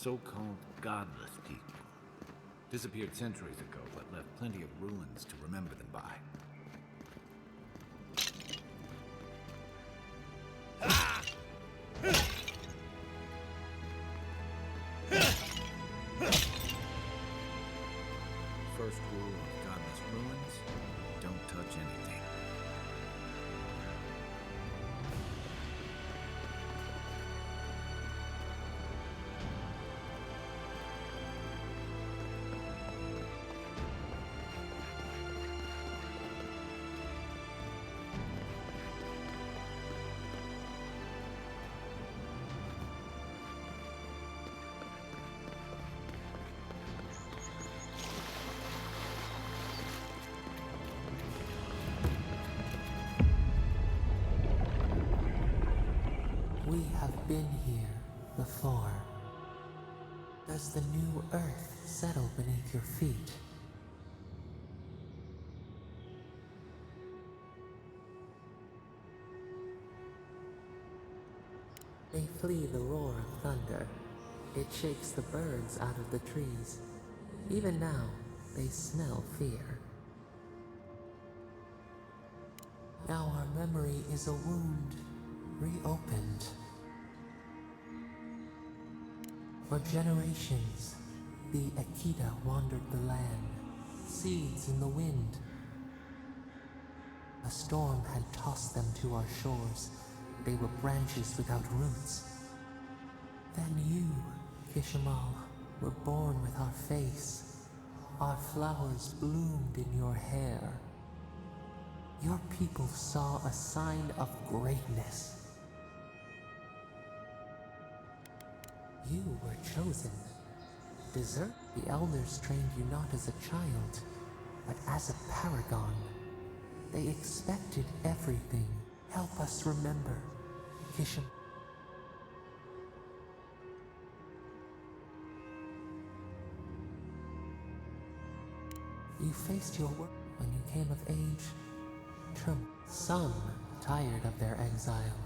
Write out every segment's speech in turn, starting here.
so-called godless people. Disappeared centuries ago, but left plenty of ruins to remember them by. First rule of godless ruins, don't touch anything. We have been here before. Does the new earth settle beneath your feet? They flee the roar of thunder. It shakes the birds out of the trees. Even now, they smell fear. Now our memory is a wound reopened. For generations, the Akita wandered the land, seeds in the wind. A storm had tossed them to our shores. They were branches without roots. Then you, Kishimal, were born with our face. Our flowers bloomed in your hair. Your people saw a sign of greatness. You were chosen. Desert. The elders trained you not as a child, but as a paragon. They expected everything. Help us remember, Kishim. You faced your work when you came of age. Some tired of their exile.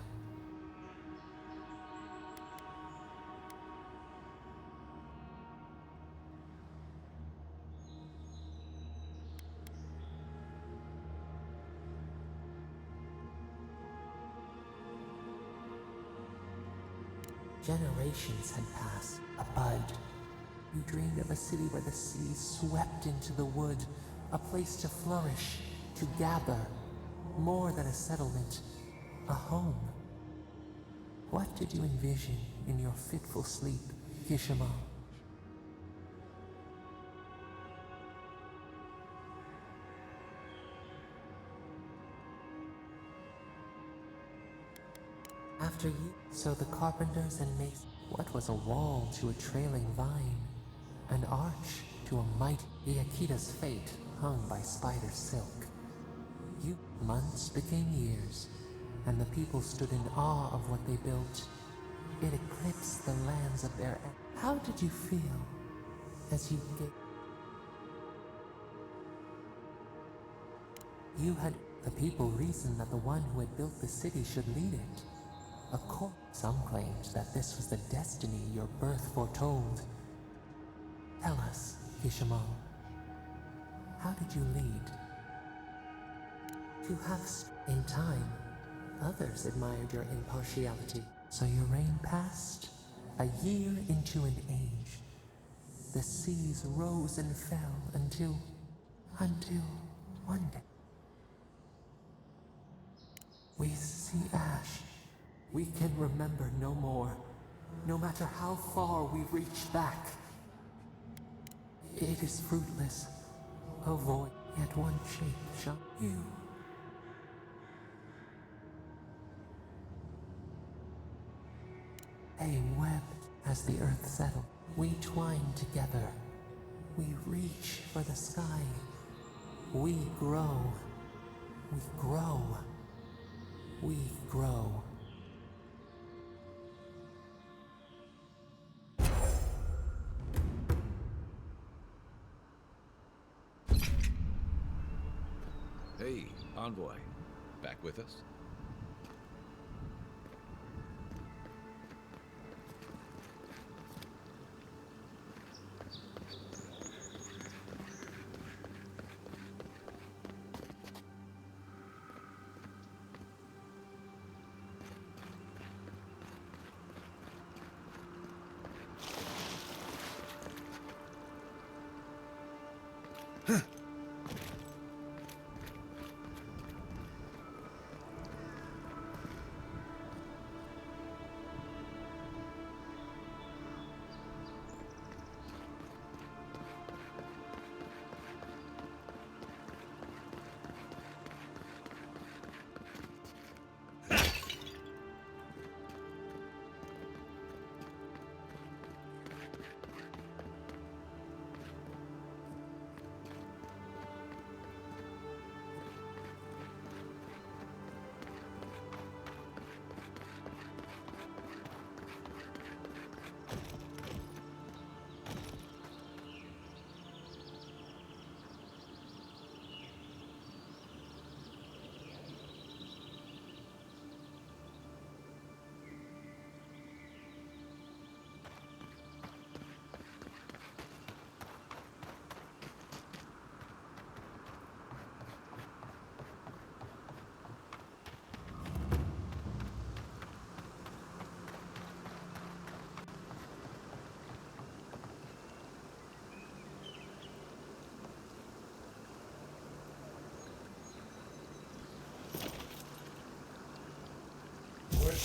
Generations had passed. A bud. You dreamed of a city where the sea swept into the wood, a place to flourish, to gather, more than a settlement, a home. What did you envision in your fitful sleep, Kishima? After you, so the carpenters and masons, what was a wall to a trailing vine, an arch to a mighty, the Akita's fate hung by spider silk. You, months became years, and the people stood in awe of what they built. It eclipsed the lands of their end. How did you feel as you gave? You had, the people reasoned that the one who had built the city should lead it. Of course, some claimed that this was the destiny your birth foretold. Tell us, Kishimal, how did you lead? To have in time, others admired your impartiality. So your reign passed, a year into an age. The seas rose and fell until one day. We see ash. We can remember no more, no matter how far we reach back. It is fruitless. A void, yet one shape shall you. A web as the earth settled. We twine together. We reach for the sky. We grow. We grow. We grow. Hey, Envoy. Back with us?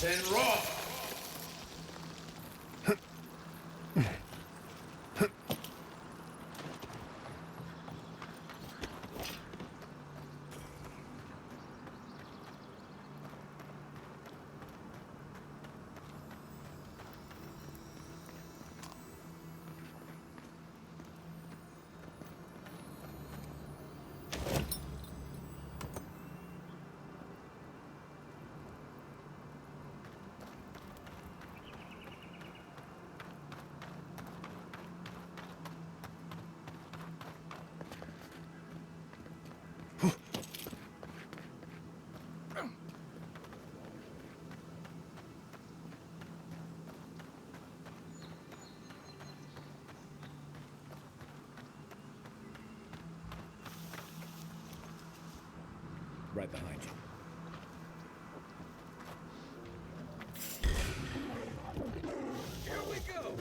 Send raw! Right behind you. Here we go!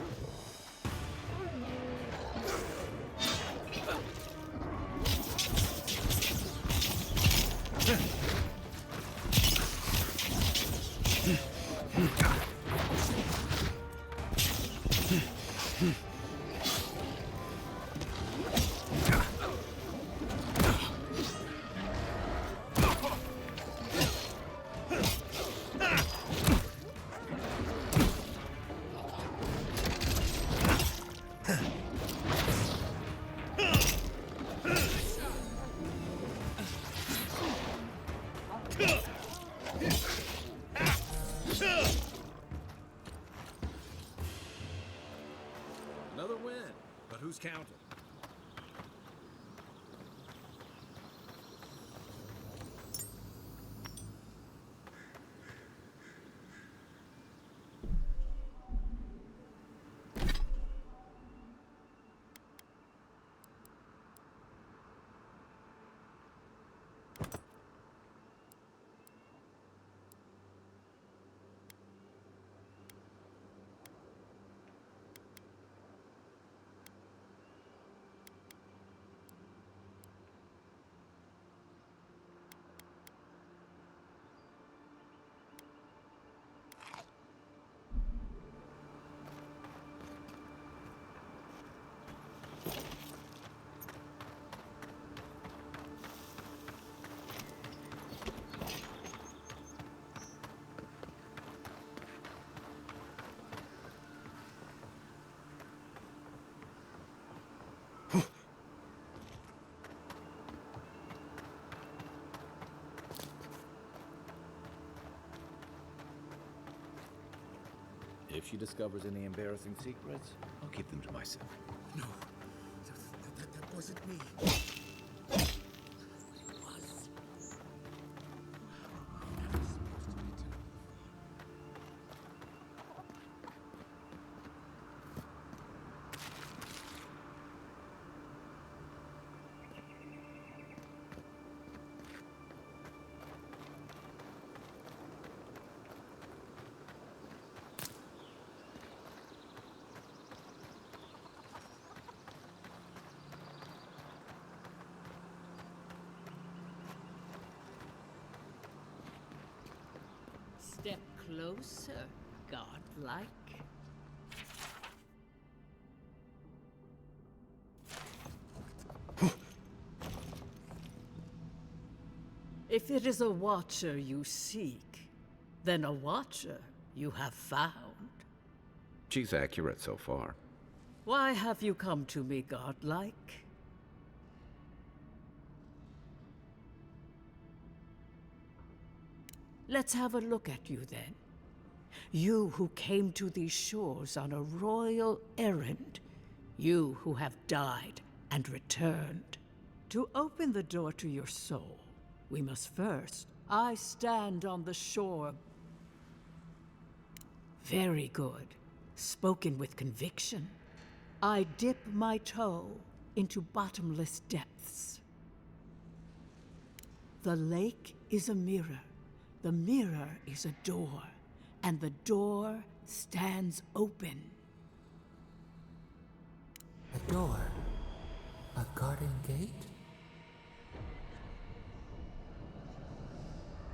Another win, but who's counting? If she discovers any embarrassing secrets, I'll keep them to myself. No, that wasn't me. Step closer, godlike. If it is a watcher you seek, then a watcher you have found. She's accurate so far. Why have you come to me, godlike? Let's have a look at you then. You who came to these shores on a royal errand. You who have died and returned. To open the door to your soul, we must first. I stand on the shore. Very good. Spoken with conviction. I dip my toe into bottomless depths. The lake is a mirror. The mirror is a door. And the door stands open. A door? A garden gate?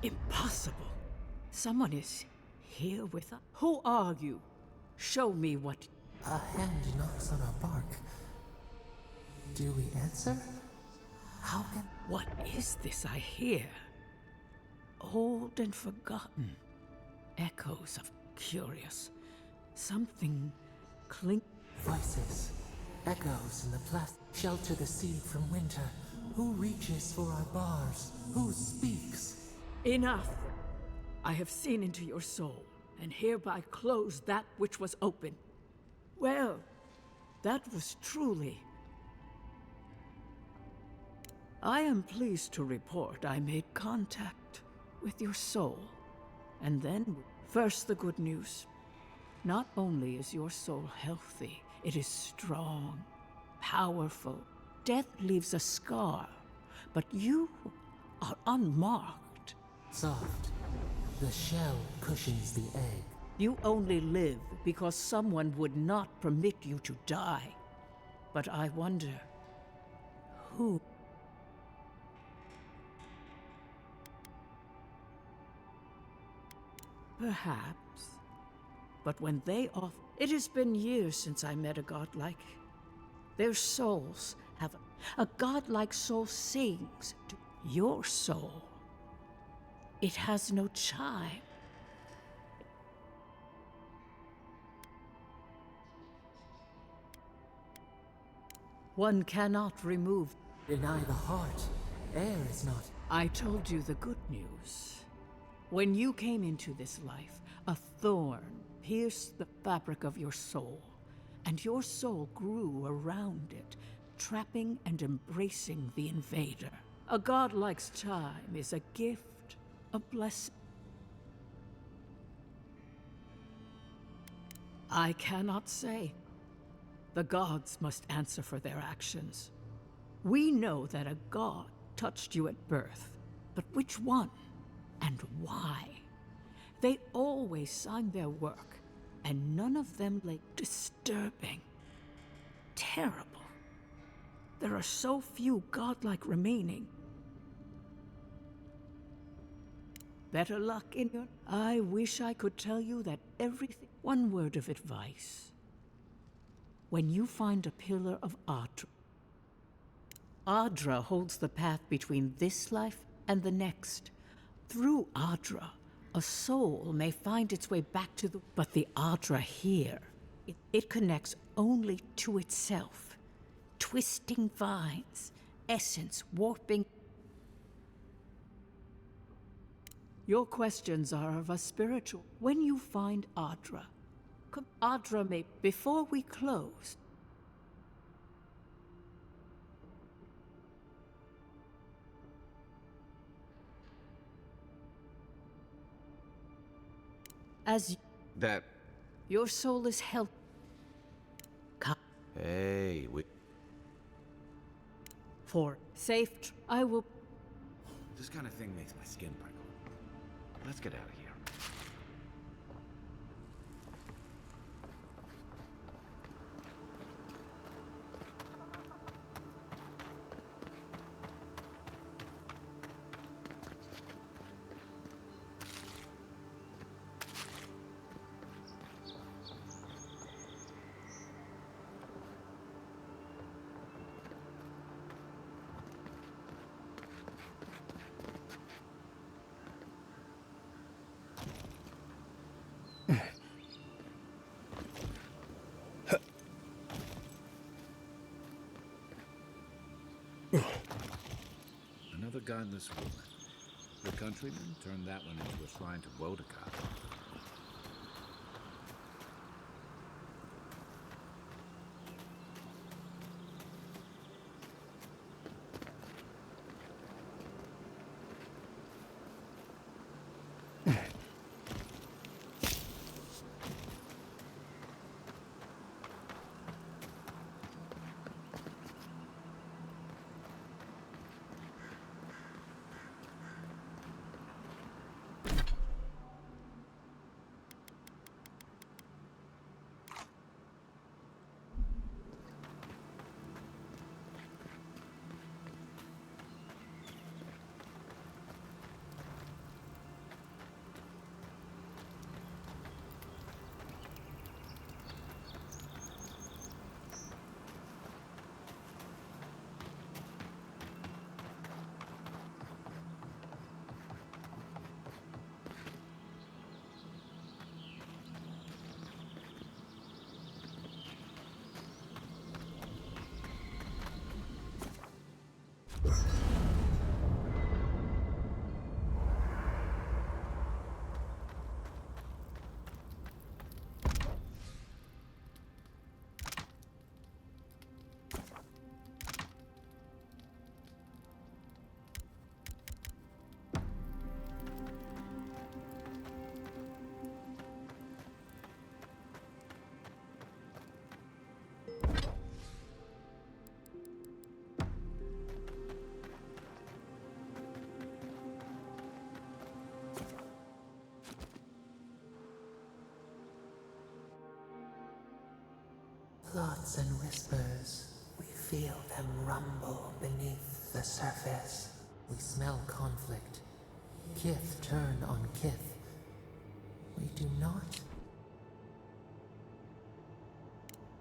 Impossible. Someone is here with us. Who are you? Show me what... A hand knocks on our bark. Do we answer? How can... What is this I hear? Old and forgotten. Echoes of curious. Something clink... Voices. Echoes in the plastic. Shelter the seed from winter. Who reaches for our bars? Who speaks? Enough! I have seen into your soul, and hereby close that which was open. Well, that was truly... I am pleased to report I made contact with your soul. And then, first the good news. Not only is your soul healthy, it is strong, powerful. Death leaves a scar, but you are unmarked. Soft. The shell cushions the egg. You only live because someone would not permit you to die. But I wonder, who? Perhaps. But when they off... It has been years since I met a godlike. Their souls have... A godlike soul sings to your soul. It has no chime. One cannot remove... Deny the heart. Air is not... I told you the good news. When you came into this life, a thorn pierced the fabric of your soul, and your soul grew around it, trapping and embracing the invader. A godlike's chime is a gift, a blessing. I cannot say. The gods must answer for their actions. We know that a god touched you at birth, but which one and why? They always sign their work, and none of them lay disturbing, terrible. There are so few godlike remaining. Better luck in your... I wish I could tell you that everything... One word of advice. When you find a pillar of Adra, Adra holds the path between this life and the next. Through Adra, a soul may find its way back to the... But the Adra here, it connects only to itself. Twisting vines, essence warping... Your questions are of a spiritual... When you find Adra, Adra may... Before we close... As That... your soul is healthy. Hey, we... For safe, I will... This kind of thing makes my skin prickle. Let's get out of here. Another godless woman. The countryman turned that one into a shrine to Wodekai. Thoughts and whispers, we feel them rumble beneath the surface. We smell conflict. Kith turn on kith. We do not.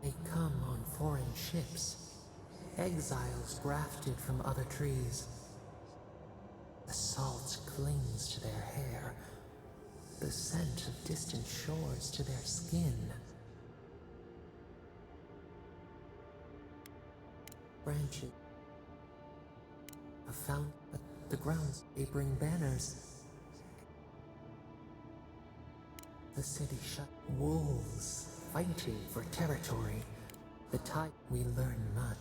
They come on foreign ships. Exiles grafted from other trees. The salt clings to their hair. The scent of distant shores to their skin. Branches have found the grounds. They bring banners. The city shut. Wolves fighting for territory. The tide. We learn much.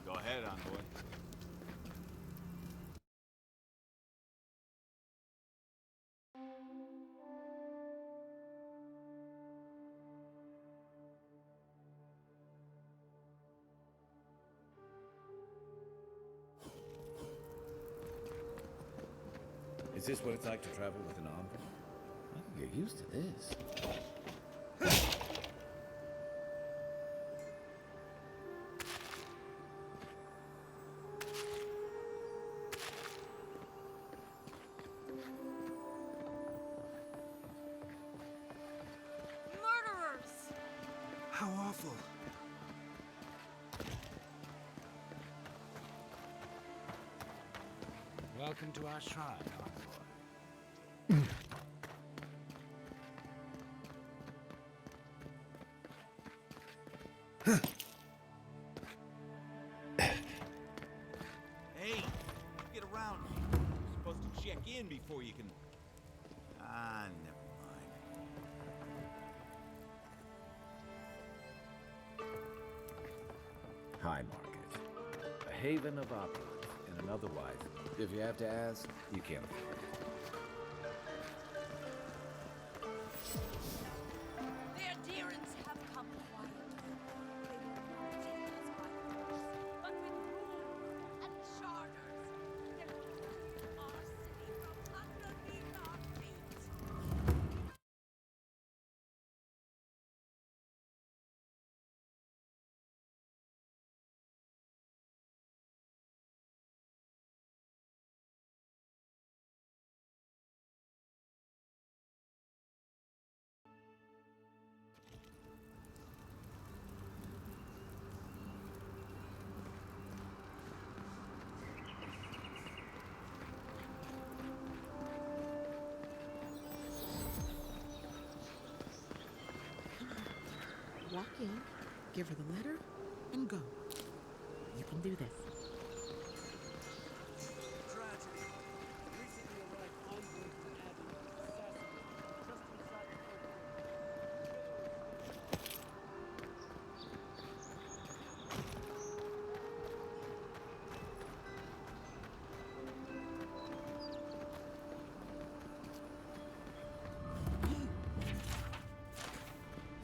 Go ahead, envoy. Is this what it's like to travel with an envoy? I can get used to this. Murderers! How awful. Welcome to our shrine, envoy. Hey, get around me. You're supposed to check in before you can... Ah, never mind. High Market. A haven of opulence in an otherwise, if you have to ask, you can't afford it. The adherents have come quietly. They will not take us by force, but with rules and charters. They will free our city from underneath our feet. Walk in, give her the letter, and go. You can do this. Tragedy. Recently arrived envoys to Avowed, assassinated just inside the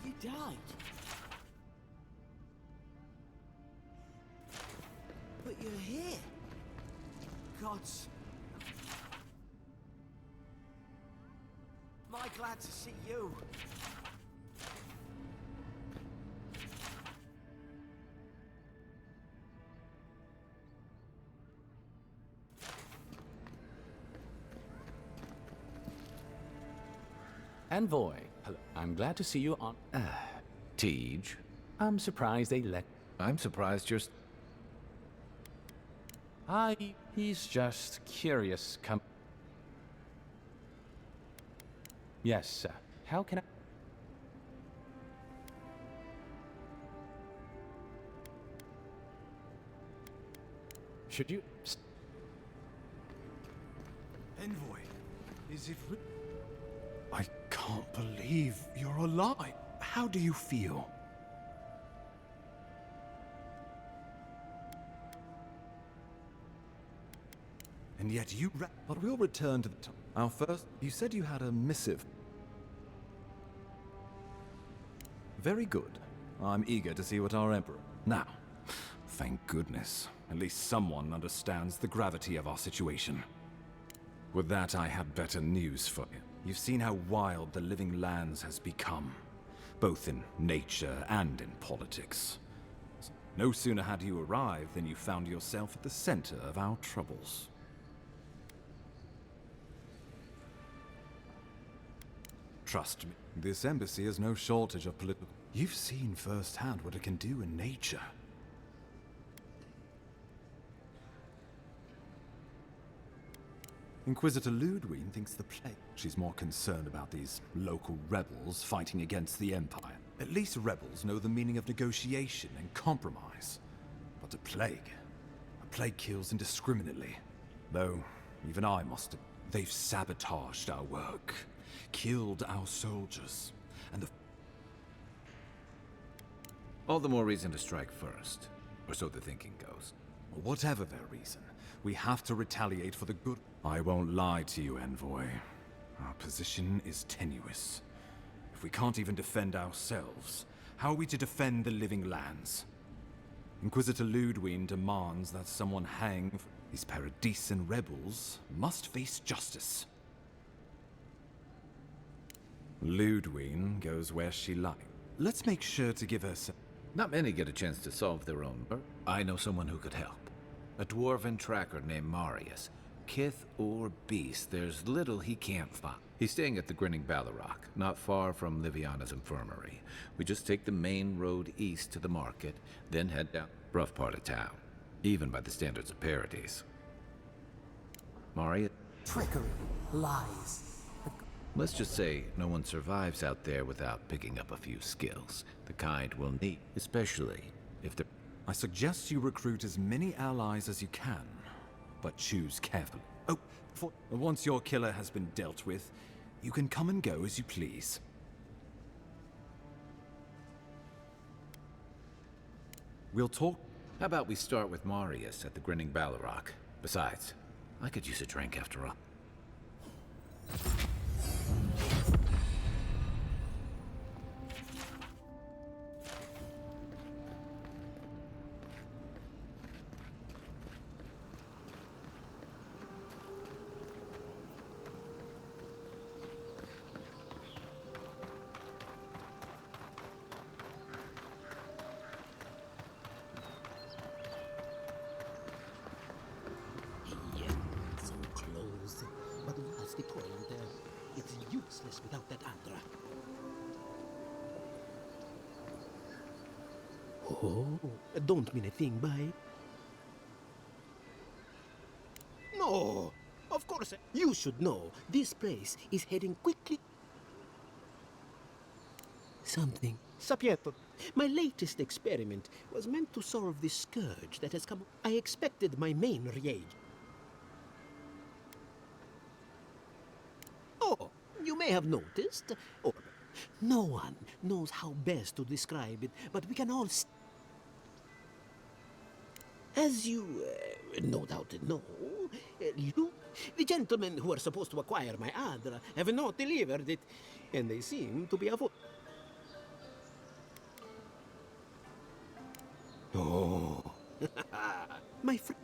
You died. But you're here. Gods. Am I glad to see you? Envoy, hello. I'm glad to see you on. Tej. I'm surprised they let. I'm surprised you're... He's just curious. Come. Yes, how can I. Should you. Envoy, is it I can't believe you're alive. How do you feel? And yet you but we'll return to the our first. You said you had a missive. Very good. I'm eager to see what our Emperor... Now, thank goodness. At least someone understands the gravity of our situation. With that, I have better news for you. You've seen how wild the living lands has become, both in nature and in politics. No sooner had you arrived than you found yourself at the center of our troubles. Trust me, this embassy has no shortage of political... You've seen firsthand what it can do in nature. Inquisitor Ludwig thinks the plague. She's more concerned about these local rebels fighting against the Empire. At least rebels know the meaning of negotiation and compromise. But a plague kills indiscriminately. Though, even I must have... They've sabotaged our work, killed our soldiers, and the... All the more reason to strike first, or so the thinking goes. Whatever their reason, we have to retaliate for the good. I won't lie to you, Envoy. Our position is tenuous. If we can't even defend ourselves, how are we to defend the living lands? Inquisitor Ludwig demands that someone hang. These Paradisian rebels must face justice. Ludwig goes where she likes. Let's make sure to give her some... Not many get a chance to solve their own. I know someone who could help. A dwarven tracker named Marius. Kith or beast, there's little he can't find. He's staying at the Grinning Ballarrock, not far from Liviana's infirmary. We just take the main road east to the market, then head down. Rough part of town, even by the standards of Paradise. Marius? Trickery, lies. Let's just say no one survives out there without picking up a few skills. The kind we'll need, especially if they're... I suggest you recruit as many allies as you can, but choose carefully. Oh, once your killer has been dealt with, you can come and go as you please. We'll talk... How about we start with Marius at the Grinning Ballarrock? Besides, I could use a drink after all. point. It's useless without that Andra. Oh, don't mean a thing by. No, of course. You should know this place is heading quickly. Something. Sapiento. My latest experiment was meant to solve the scourge that has come. I expected my main reagent. Oh, you may have noticed, or no one knows how best to describe it, but we can all. As you no doubt know, you, the gentlemen who are supposed to acquire my Adra, have not delivered it, and they seem to be avoiding. Oh, my friend.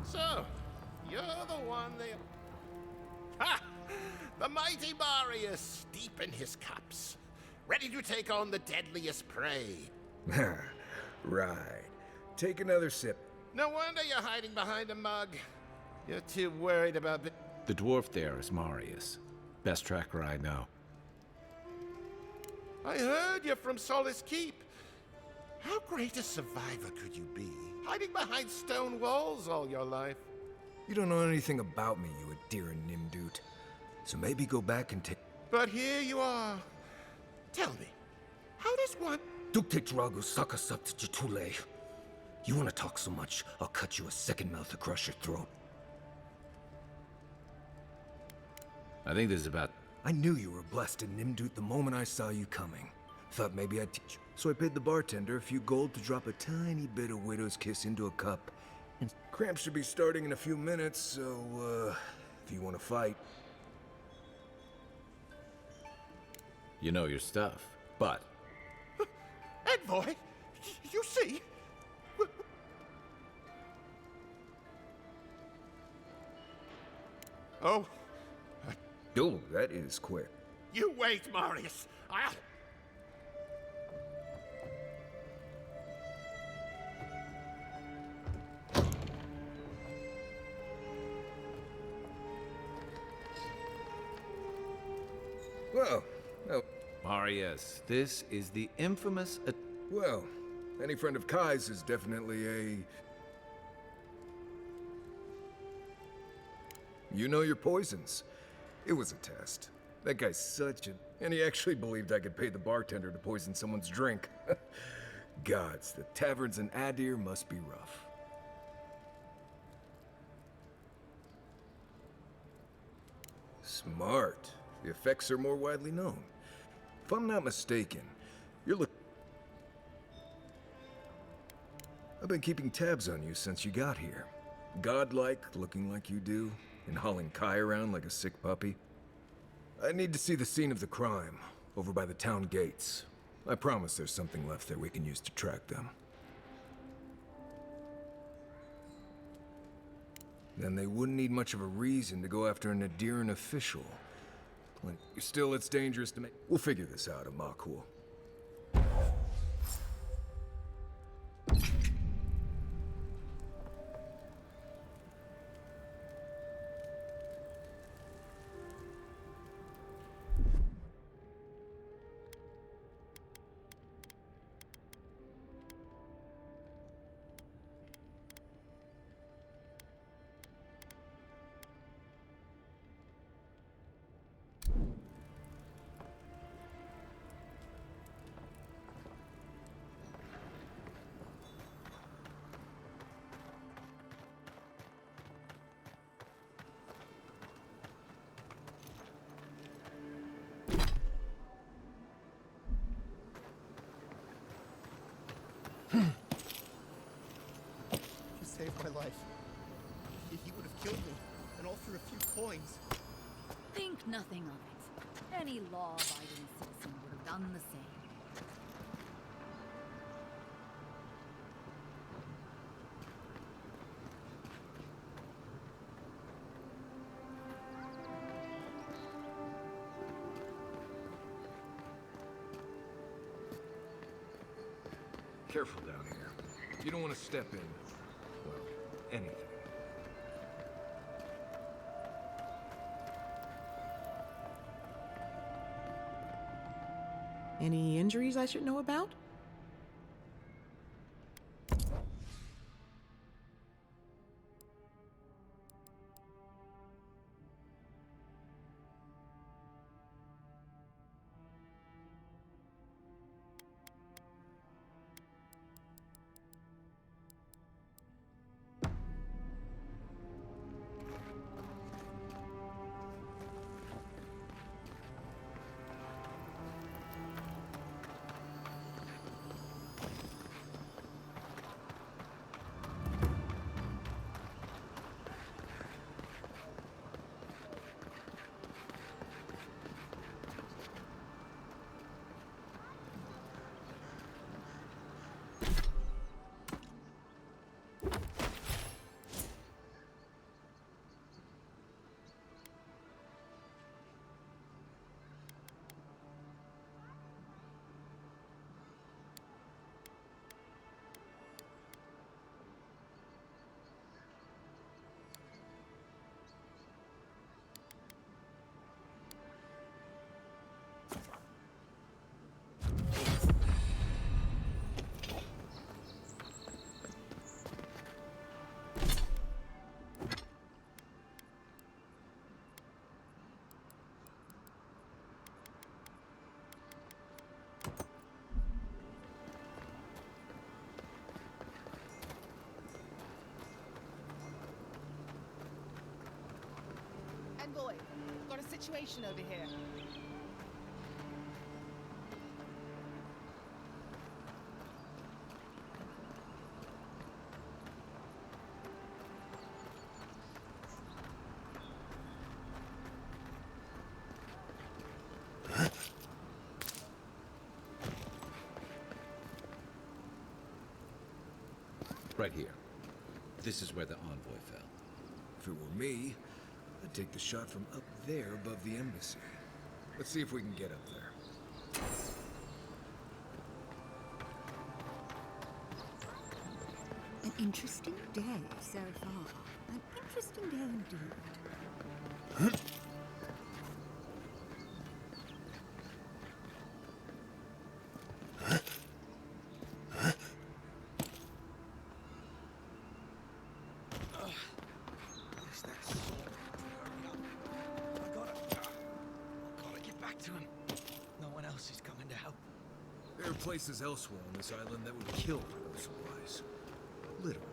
So, you're the one they... Ha! The mighty Marius, deep in his cups, ready to take on the deadliest prey. Right. Take another sip. No wonder you're hiding behind a mug. You're too worried about the... The dwarf there is Marius. Best tracker I know. I heard you're from Solace Keep. How great a survivor could you be, hiding behind stone walls all your life? You don't know anything about me, you Adira Nimdut. So maybe go back and take... But here you are. Tell me, how does one... Dukte Drago Sakasat Jitule. You want to talk so much, I'll cut you a second mouth across your throat. I think this is about... I knew you were blessed in Nimdut the moment I saw you coming. Thought maybe I'd teach you. So I paid the bartender a few gold to drop a tiny bit of widow's kiss into a cup. And cramps should be starting in a few minutes, so, if you want to fight. You know your stuff, but... Envoy, you see? Oh. Oh, that is quick. You wait, Marius. I'll... Well, oh, Marius, this is the infamous... well, any friend of Kai's is definitely a... You know your poisons. It was a test. That guy's such a... And he actually believed I could pay the bartender to poison someone's drink. Gods, the taverns in Adir must be rough. Smart. The effects are more widely known. If I'm not mistaken, you're I've been keeping tabs on you since you got here. Godlike, looking like you do, and hauling Kai around like a sick puppy. I need to see the scene of the crime, over by the town gates. I promise there's something left there we can use to track them. Then they wouldn't need much of a reason to go after an Adiran official. Still, it's dangerous to make... We'll figure this out, Amakul. He saved my life. He would have killed me, and all for a few coins. Think nothing of it. Any law-abiding citizen would have done the same. Careful down here. You don't want to step in, well, anything. Any injuries I should know about? Envoy, got a situation over here. Right here. This is where the envoy fell. If it were me, I'd take the shot from up there above the embassy. Let's see if we can get up there. An interesting day so far. An interesting day indeed. There are places elsewhere on this island that would kill for those supplies. Literally.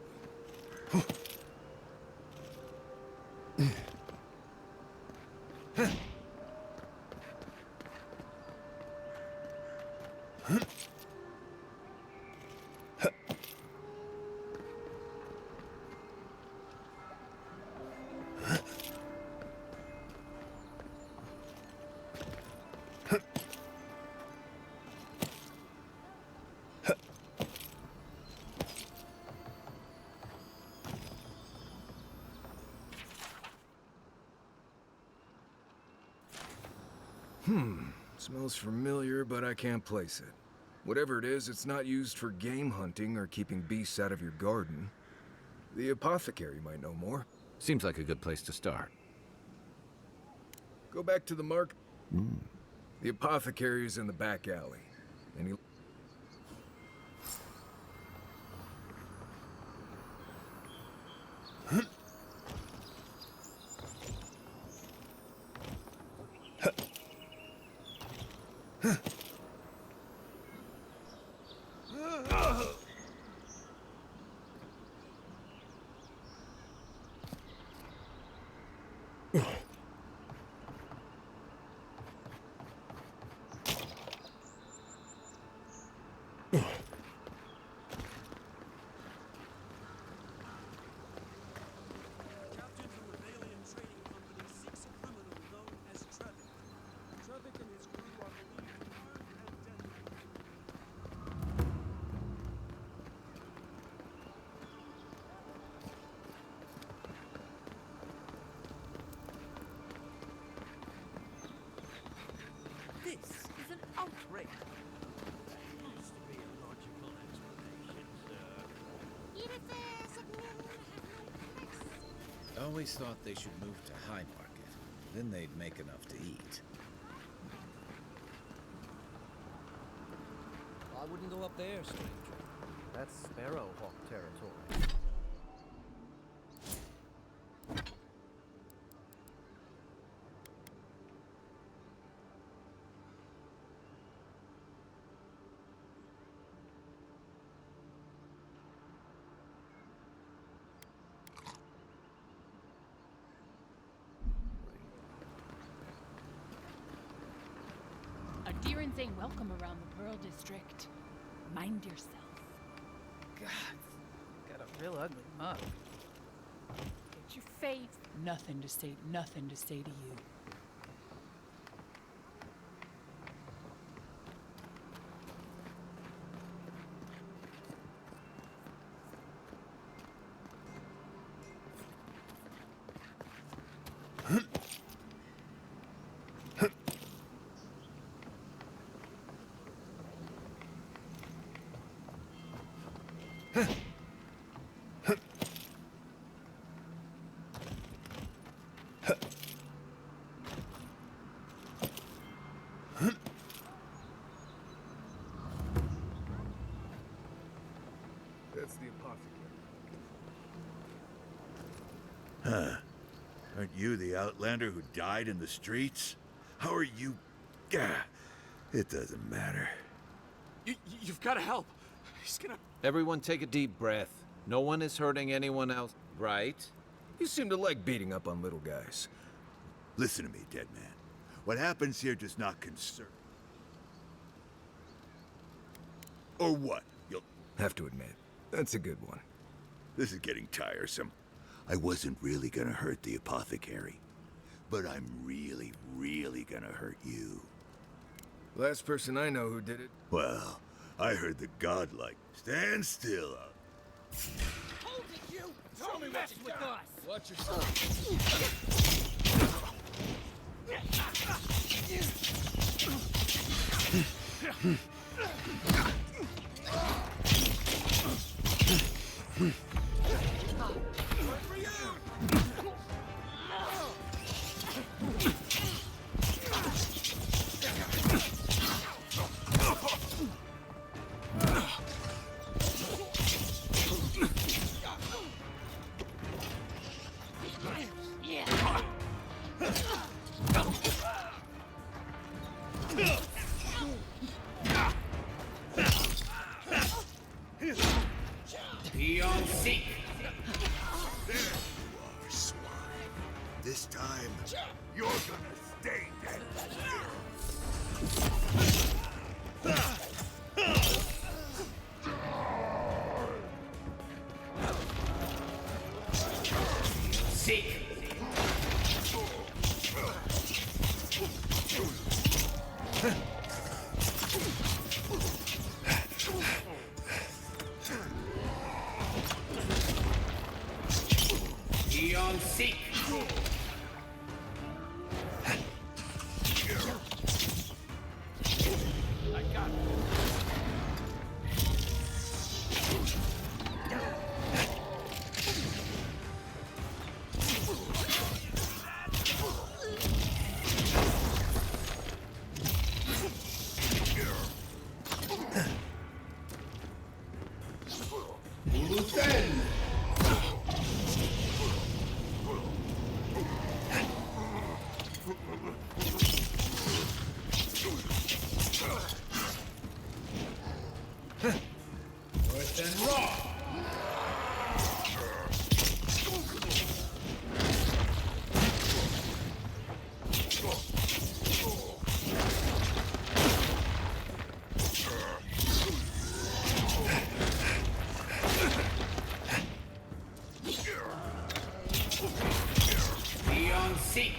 Smells familiar, but I can't place it. Whatever it is, it's not used for game hunting or keeping beasts out of your garden. The apothecary might know more. Seems like a good place to start. Go back to the mark. The apothecary is in the back alley. And he... Always thought they should move to High Market. Then they'd make enough to eat. I wouldn't go up there, stranger. That's Sparrowhawk territory. Adherents ain't welcome around the Pearl District. Mind yourself. God, got a real ugly mug. Get your face. Nothing to say to you. That's the apothecary. Huh. Aren't you the outlander who died in the streets? How are you... Gah, it doesn't matter. You've got to help. He's gonna... Everyone take a deep breath. No one is hurting anyone else, right? You seem to like beating up on little guys. Listen to me, dead man. What happens here does not concern... Or what? You'll... Have to admit, that's a good one. This is getting tiresome. I wasn't really gonna hurt the apothecary. But I'm really, really gonna hurt you. Last person I know who did it. Well, I heard the godlike. Stand still. Hold it, you! Don't mess with us! Watch yourself. Be on seek. There you are, swine. This time, you're gonna stay dead. Seek! Beyond seek! I got it. Beyond seek!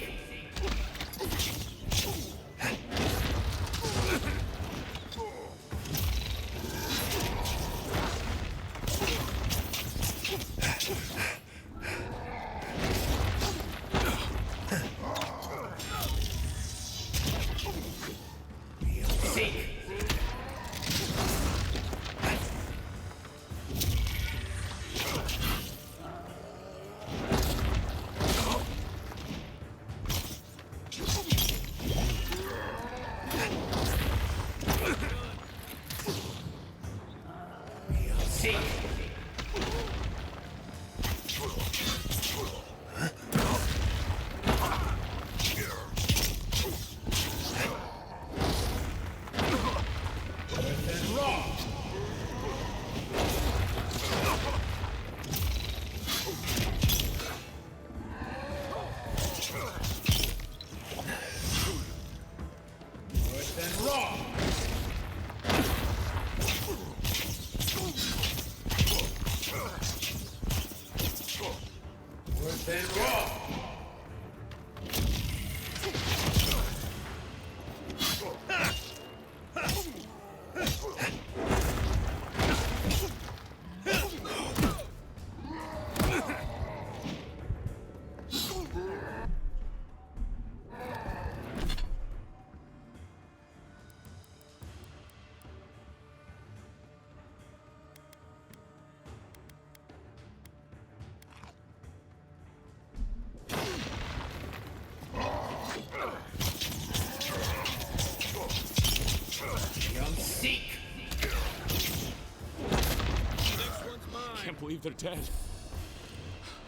believe they're dead.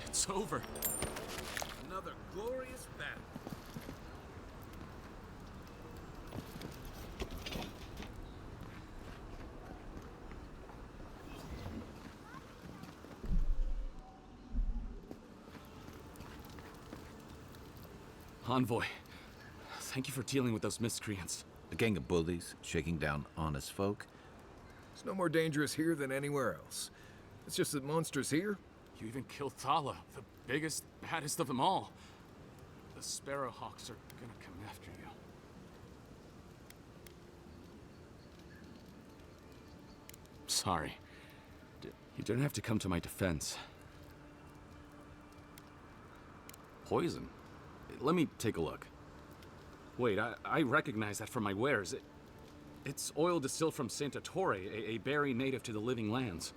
It's over. Another glorious battle. Envoy, thank you for dealing with those miscreants. A gang of bullies shaking down honest folk. It's no more dangerous here than anywhere else. It's just that monsters here. You even killed Thala, the biggest, baddest of them all. The Sparrowhawks are gonna come after you. Sorry. You didn't have to come to my defense. Poison? Let me take a look. Wait, I recognize that from my wares. It's oil distilled from Santa Torre, a berry native to the Living Lands.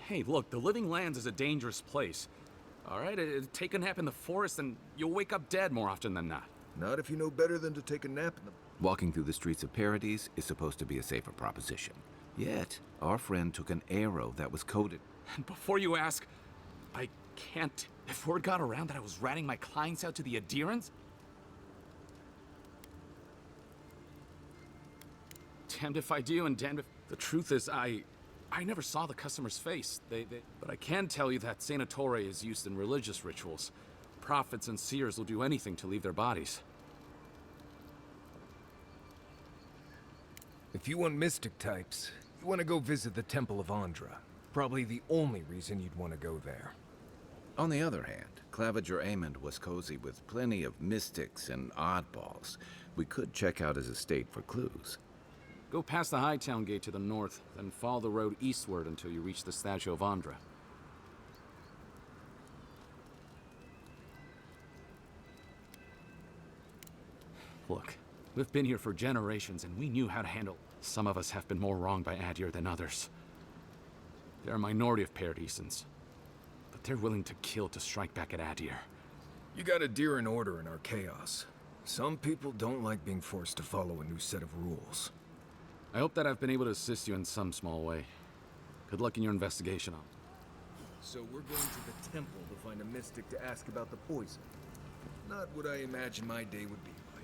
Hey, look, the Living Lands is a dangerous place. All right, take a nap in the forest and you'll wake up dead more often than not. Not if you know better than to take a nap in the... Walking through the streets of Paradise is supposed to be a safer proposition. Yet, our friend took an arrow that was coated. And before you ask, I can't... If word got around that I was ratting my clients out to the adherents... Damned if I do, and damned if... The truth is, I never saw the customer's face. But I can tell you that Santa Torre is used in religious rituals. Prophets and seers will do anything to leave their bodies. If you want mystic types, you want to go visit the Temple of Andra. Probably the only reason you'd want to go there. On the other hand, Claviger Amond was cozy with plenty of mystics and oddballs. We could check out his estate for clues. Go past the Hightown Gate to the north, then follow the road eastward until you reach the statue of Andra. Look, we've been here for generations and we knew how to handle. Some of us have been more wronged by Adir than others. They're a minority of Paradisans, but they're willing to kill to strike back at Adir. You got a deer in order in our chaos. Some people don't like being forced to follow a new set of rules. I hope that I've been able to assist you in some small way. Good luck in your investigation. So we're going to the temple to find a mystic to ask about the poison. Not what I imagine my day would be like.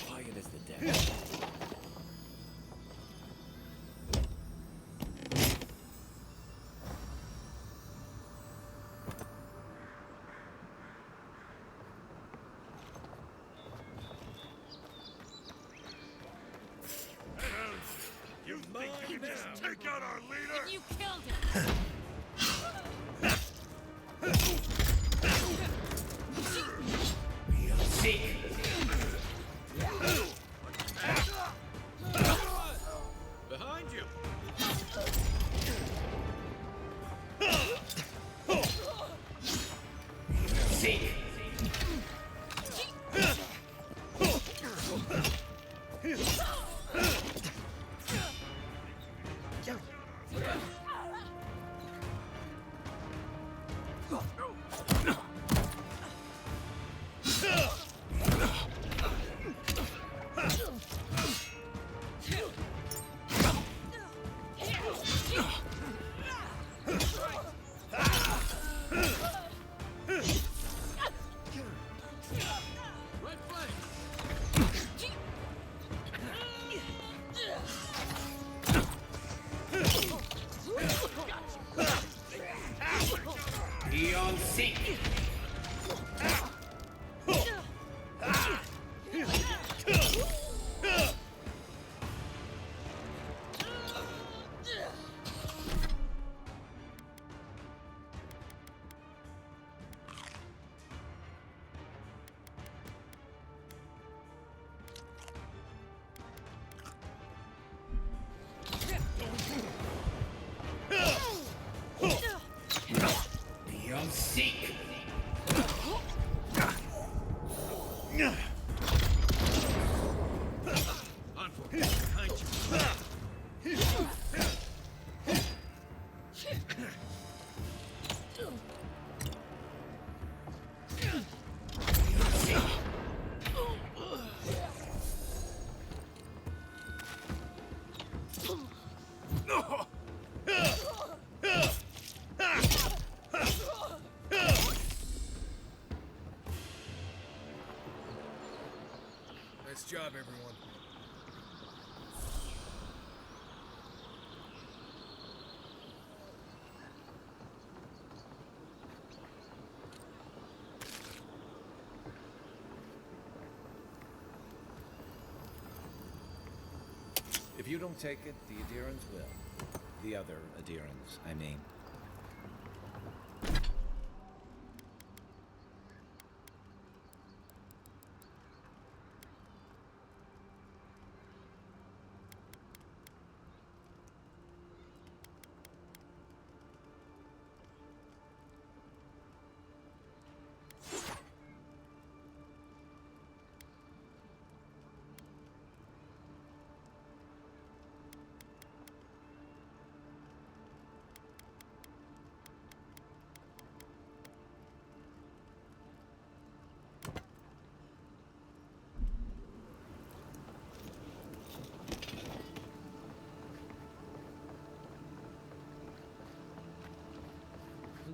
Quiet as the dead. You think you can just take out our leader? And you killed him! Behind you! Nice job, everyone. If you don't take it, the adherents will. The other adherents, I mean.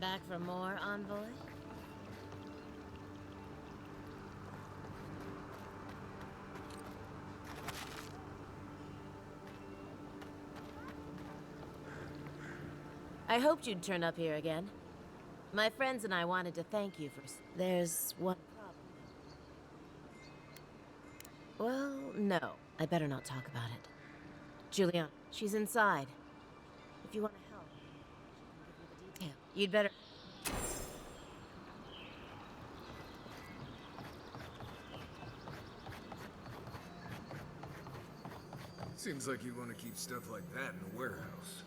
Back for more, Envoy? I hoped you'd turn up here again. My friends and I wanted to thank you for... There's one problem. Well, no. I better not talk about it. Julian, she's inside. If you want to help, she can give you the detail. You'd better... Seems like you want to keep stuff like that in a warehouse.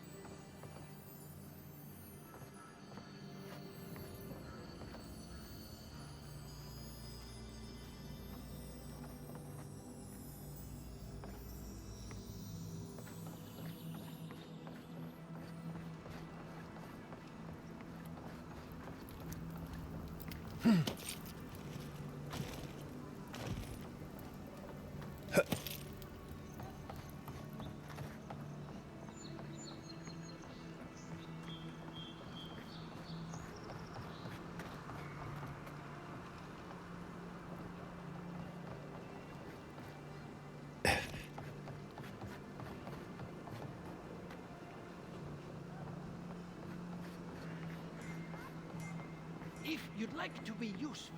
If you'd like to be useful,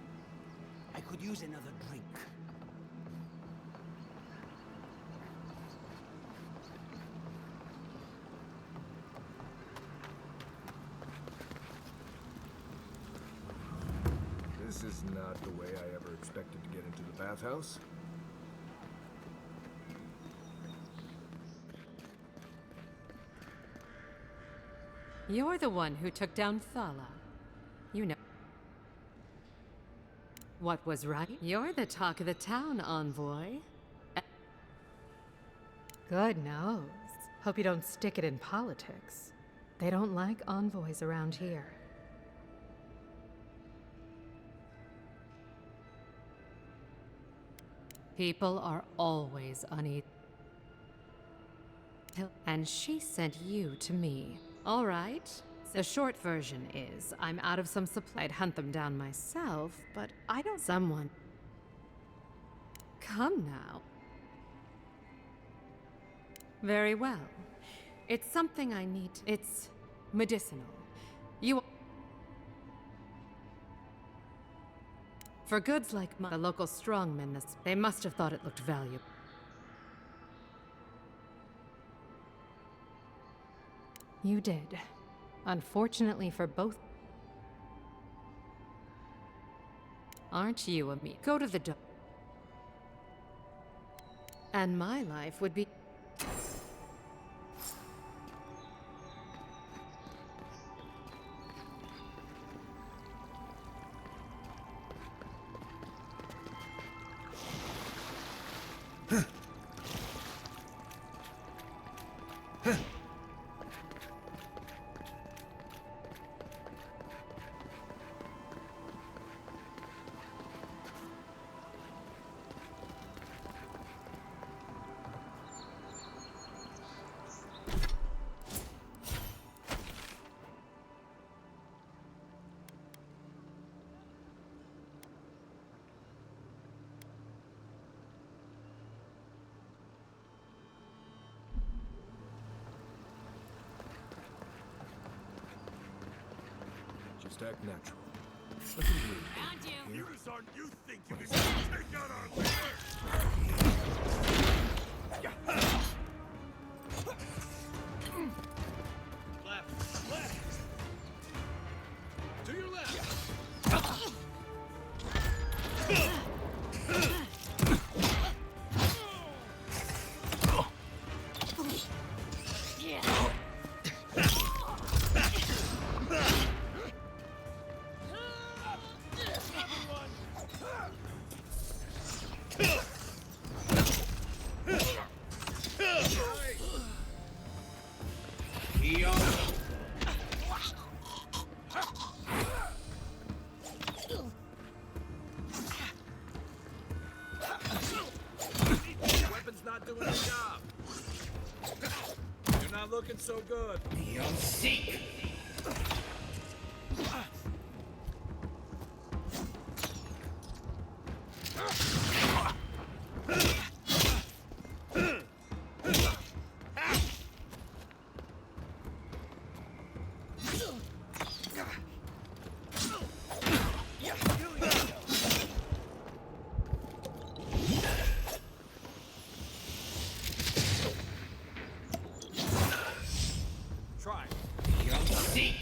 I could use another drink. This is not the way I ever expected to get into the bathhouse. You're the one who took down Thala. You know what was right. You're the talk of the town, Envoy. Good nose. Hope you don't stick it in politics. They don't like envoys around here. People are always uneasy. And she sent you to me. All right. The short version is, I'm out of some supply. I'd hunt them down myself, but I don't... Someone... Come now. Very well. It's something I need. It's medicinal. You... For goods like the local strongmen, they must have thought it looked valuable. You did. Unfortunately for both. Aren't you a me? Go to the door. And my life would be... Just act natural. Nothing rude. Found you. Here. Use on you think you can take out our leader? Left. Left. To your left. Weapon's not doing the job. You're not looking so good. You'll seek. Try. You'll seek.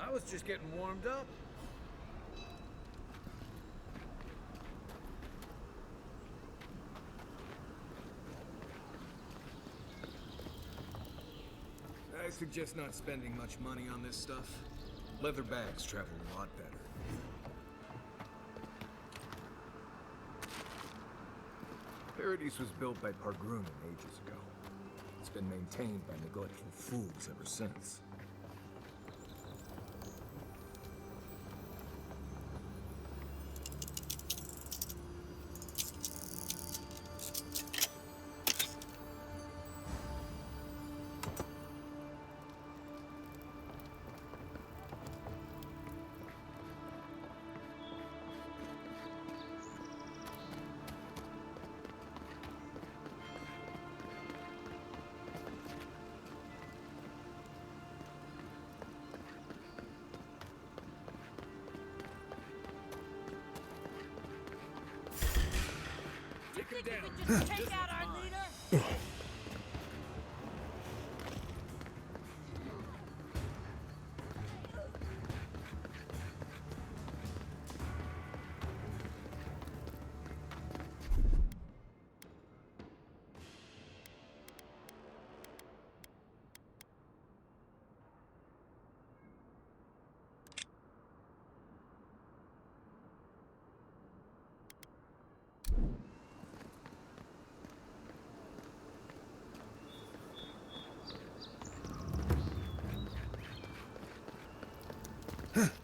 I was just getting warmed up. I suggest not spending much money on this stuff. Leather bags travel a lot better. Paradise was built by Pargrunen ages ago. It's been maintained by neglectful fools ever since. Think you could just take out our leader? Huh.